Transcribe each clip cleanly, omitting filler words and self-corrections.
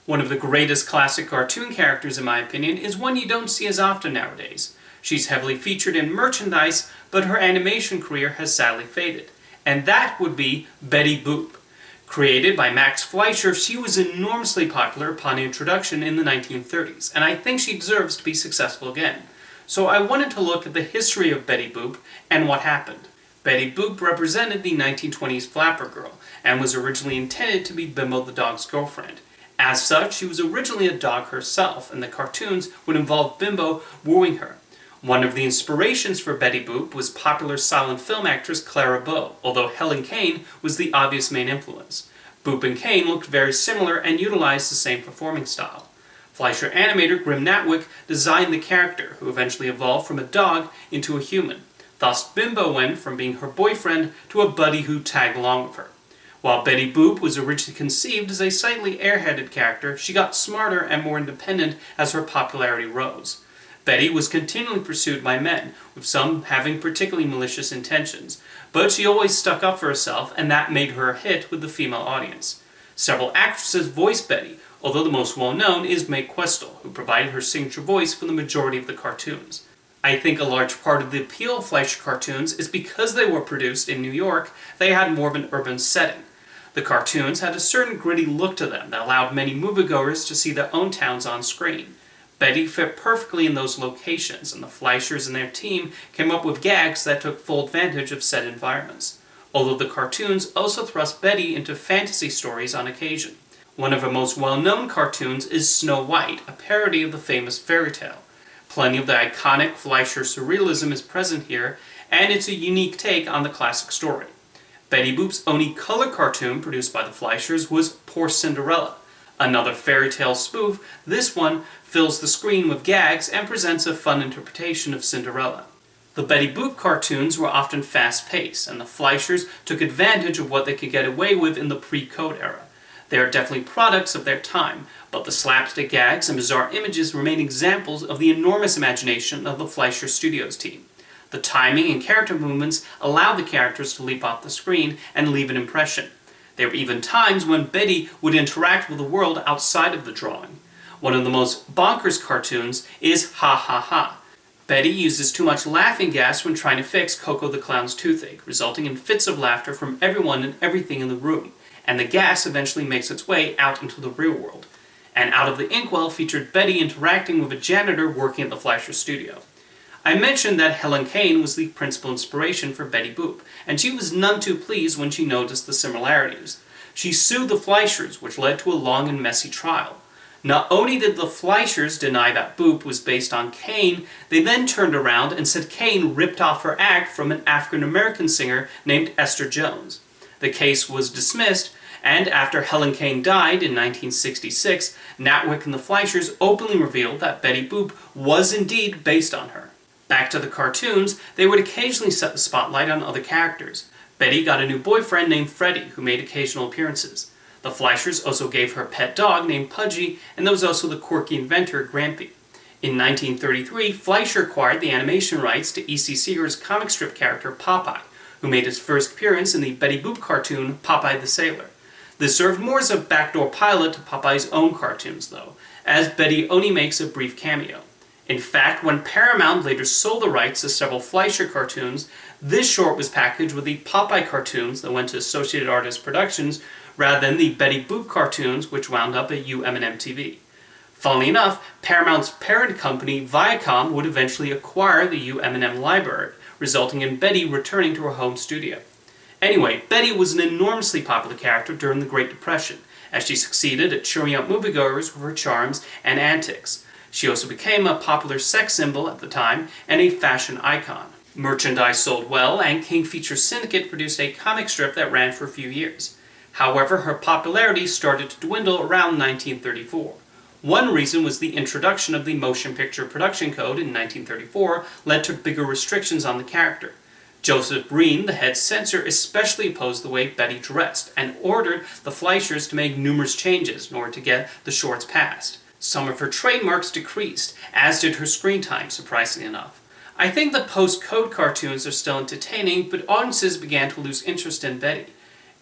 One of the greatest classic cartoon characters, in my opinion, is one you don't see as often nowadays. She's heavily featured in merchandise, but her animation career has sadly faded. And that would be Betty Boop. Created by Max Fleischer, she was enormously popular upon introduction in the 1930s, and I think she deserves to be successful again. So I wanted to look at the history of Betty Boop and what happened. Betty Boop represented the 1920s flapper girl, and was originally intended to be Bimbo the dog's girlfriend. As such, she was originally a dog herself, and the cartoons would involve Bimbo wooing her. One of the inspirations for Betty Boop was popular silent film actress Clara Bow, although Helen Kane was the obvious main influence. Boop and Kane looked very similar and utilized the same performing style. Fleischer animator Grim Natwick designed the character, who eventually evolved from a dog into a human. Thus, Bimbo went from being her boyfriend to a buddy who tagged along with her. While Betty Boop was originally conceived as a slightly airheaded character, she got smarter and more independent as her popularity rose. Betty was continually pursued by men, with some having particularly malicious intentions, but she always stuck up for herself, and that made her a hit with the female audience. Several actresses voiced Betty, although the most well-known is Mae Questel, who provided her signature voice for the majority of the cartoons. I think a large part of the appeal of Fleischer cartoons is because they were produced in New York, they had more of an urban setting. The cartoons had a certain gritty look to them that allowed many moviegoers to see their own towns on screen. Betty fit perfectly in those locations, and the Fleischers and their team came up with gags that took full advantage of said environments. Although the cartoons also thrust Betty into fantasy stories on occasion. One of her most well-known cartoons is Snow White, a parody of the famous fairy tale. Plenty of the iconic Fleischer surrealism is present here, and it's a unique take on the classic story. Betty Boop's only color cartoon produced by the Fleischers was Poor Cinderella. Another fairy tale spoof, this one fills the screen with gags and presents a fun interpretation of Cinderella. The Betty Boop cartoons were often fast-paced, and the Fleischers took advantage of what they could get away with in the pre-code era. They are definitely products of their time, but the slapstick gags and bizarre images remain examples of the enormous imagination of the Fleischer Studios team. The timing and character movements allow the characters to leap off the screen and leave an impression. There were even times when Betty would interact with the world outside of the drawing. One of the most bonkers cartoons is Ha Ha Ha. Betty uses too much laughing gas when trying to fix Coco the Clown's toothache, resulting in fits of laughter from everyone and everything in the room, and the gas eventually makes its way out into the real world. And Out of the Inkwell featured Betty interacting with a janitor working at the Fleischer studio. I mentioned that Helen Kane was the principal inspiration for Betty Boop, and she was none too pleased when she noticed the similarities. She sued the Fleischers, which led to a long and messy trial. Not only did the Fleischers deny that Boop was based on Kane, they then turned around and said Kane ripped off her act from an African-American singer named Esther Jones. The case was dismissed, and after Helen Kane died in 1966, Natwick and the Fleischers openly revealed that Betty Boop was indeed based on her. Back to the cartoons, they would occasionally set the spotlight on other characters. Betty got a new boyfriend named Freddie, who made occasional appearances. The Fleischers also gave her a pet dog named Pudgy, and there was also the quirky inventor Grampy. In 1933, Fleischer acquired the animation rights to E.C. Seeger's comic strip character Popeye, who made his first appearance in the Betty Boop cartoon Popeye the Sailor. This served more as a backdoor pilot to Popeye's own cartoons, though, as Betty only makes a brief cameo. In fact, when Paramount later sold the rights to several Fleischer cartoons, this short was packaged with the Popeye cartoons that went to Associated Artists Productions, rather than the Betty Boop cartoons, which wound up at UM&M-TV. Funnily enough, Paramount's parent company, Viacom, would eventually acquire the UM&M library, resulting in Betty returning to her home studio. Anyway, Betty was an enormously popular character during the Great Depression, as she succeeded at cheering up moviegoers with her charms and antics. She also became a popular sex symbol at the time and a fashion icon. Merchandise sold well, and King Features Syndicate produced a comic strip that ran for a few years. However, her popularity started to dwindle around 1934. One reason was the introduction of the Motion Picture Production Code in 1934 led to bigger restrictions on the character. Joseph Breen, the head censor, especially opposed the way Betty dressed and ordered the Fleischers to make numerous changes in order to get the shorts passed. Some of her trademarks decreased, as did her screen time, surprisingly enough. I think the post-code cartoons are still entertaining, but audiences began to lose interest in Betty.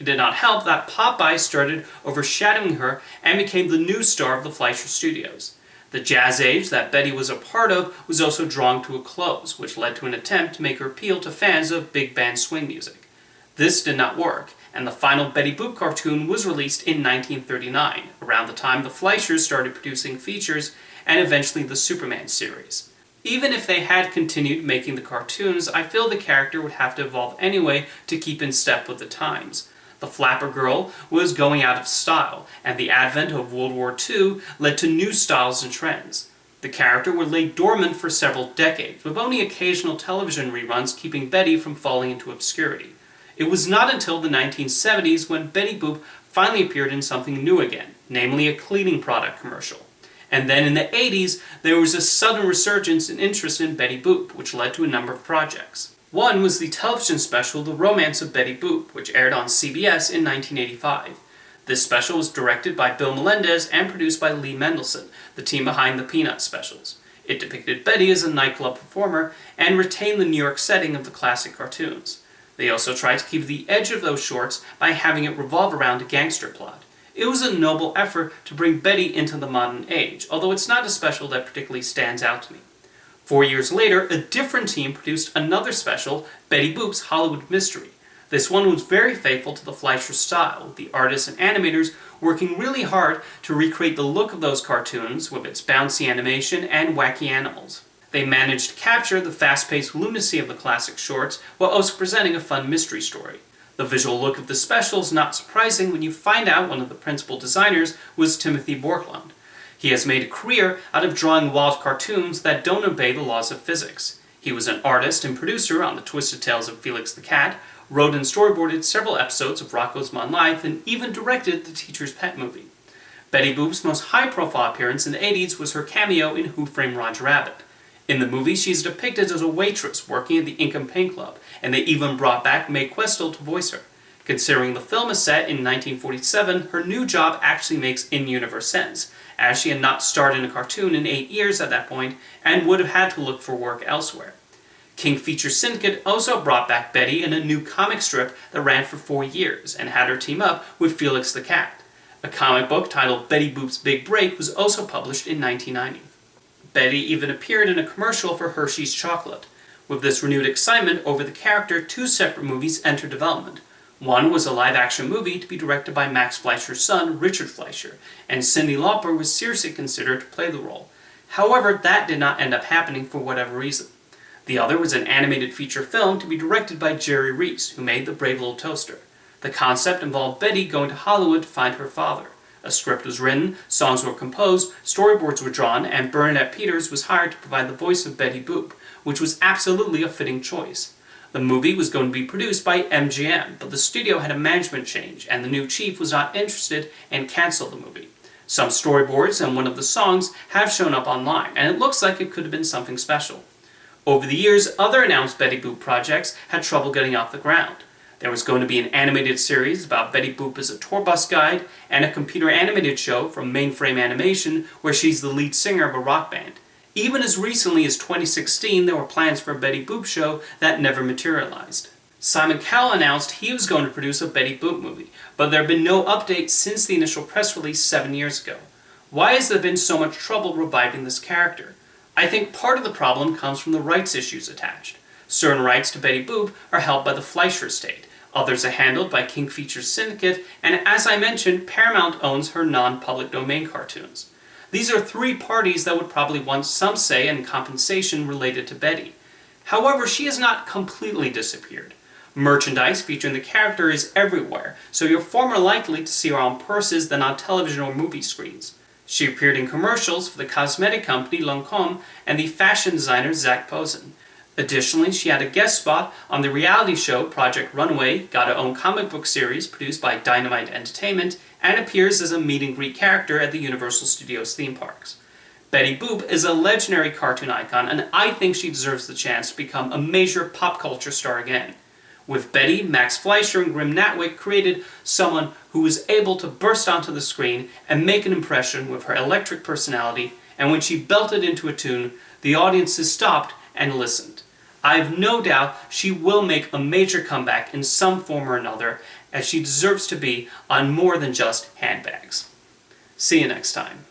It did not help that Popeye started overshadowing her and became the new star of the Fleischer Studios. The jazz age that Betty was a part of was also drawing to a close, which led to an attempt to make her appeal to fans of big band swing music. This did not work, and the final Betty Boop cartoon was released in 1939, around the time the Fleischers started producing features and eventually the Superman series. Even if they had continued making the cartoons, I feel the character would have to evolve anyway to keep in step with the times. The Flapper Girl was going out of style, and the advent of World War II led to new styles and trends. The character would lay dormant for several decades, with only occasional television reruns keeping Betty from falling into obscurity. It was not until the 1970s when Betty Boop finally appeared in something new again, namely a cleaning product commercial. And then in the 80s, there was a sudden resurgence in interest in Betty Boop, which led to a number of projects. One was the television special The Romance of Betty Boop, which aired on CBS in 1985. This special was directed by Bill Melendez and produced by Lee Mendelson, the team behind the Peanuts specials. It depicted Betty as a nightclub performer and retained the New York setting of the classic cartoons. They also tried to keep the edge of those shorts by having it revolve around a gangster plot. It was a noble effort to bring Betty into the modern age, although it's not a special that particularly stands out to me. 4 years later, a different team produced another special, Betty Boop's Hollywood Mystery. This one was very faithful to the Fleischer style, with the artists and animators working really hard to recreate the look of those cartoons with its bouncy animation and wacky animals. They managed to capture the fast-paced lunacy of the classic shorts while also presenting a fun mystery story. The visual look of the special is not surprising when you find out one of the principal designers was Timothy Borklund. He has made a career out of drawing wild cartoons that don't obey the laws of physics. He was an artist and producer on The Twisted Tales of Felix the Cat, wrote and storyboarded several episodes of Rocko's Modern Life, and even directed The Teacher's Pet movie. Betty Boop's most high-profile appearance in the 80s was her cameo in Who Framed Roger Rabbit. In the movie, she is depicted as a waitress working at the Ink and Paint Club, and they even brought back Mae Questel to voice her. Considering the film is set in 1947, her new job actually makes in-universe sense, as she had not starred in a cartoon in 8 years at that point, and would have had to look for work elsewhere. King Features Syndicate also brought back Betty in a new comic strip that ran for 4 years, and had her team up with Felix the Cat. A comic book titled Betty Boop's Big Break was also published in 1990. Betty even appeared in a commercial for Hershey's Chocolate. With this renewed excitement over the character, 2 separate movies entered development. One was a live-action movie to be directed by Max Fleischer's son, Richard Fleischer, and Cyndi Lauper was seriously considered to play the role. However, that did not end up happening for whatever reason. The other was an animated feature film to be directed by Jerry Reese, who made The Brave Little Toaster. The concept involved Betty going to Hollywood to find her father. A script was written, songs were composed, storyboards were drawn, and Bernadette Peters was hired to provide the voice of Betty Boop, which was absolutely a fitting choice. The movie was going to be produced by MGM, but the studio had a management change, and the new chief was not interested and canceled the movie. Some storyboards and one of the songs have shown up online, and it looks like it could have been something special. Over the years, other announced Betty Boop projects had trouble getting off the ground. There was going to be an animated series about Betty Boop as a tour bus guide, and a computer animated show from Mainframe Animation where she's the lead singer of a rock band. Even as recently as 2016, there were plans for a Betty Boop show that never materialized. Simon Cowell announced he was going to produce a Betty Boop movie, but there have been no updates since the initial press release 7 years ago. Why has there been so much trouble reviving this character? I think part of the problem comes from the rights issues attached. Certain rights to Betty Boop are held by the Fleischer estate. Others are handled by King Features Syndicate, and as I mentioned, Paramount owns her non-public domain cartoons. These are 3 parties that would probably want some say and compensation related to Betty. However, she has not completely disappeared. Merchandise featuring the character is everywhere, so you're far more likely to see her on purses than on television or movie screens. She appeared in commercials for the cosmetic company Lancôme and the fashion designer Zac Posen. Additionally, she had a guest spot on the reality show Project Runway, got her own comic book series produced by Dynamite Entertainment, and appears as a meet-and-greet character at the Universal Studios theme parks. Betty Boop is a legendary cartoon icon, and I think she deserves the chance to become a major pop culture star again. With Betty, Max Fleischer and Grim Natwick created someone who was able to burst onto the screen and make an impression with her electric personality, and when she belted into a tune, the audiences stopped and listened. I have no doubt she will make a major comeback in some form or another, as she deserves to be on more than just handbags. See you next time.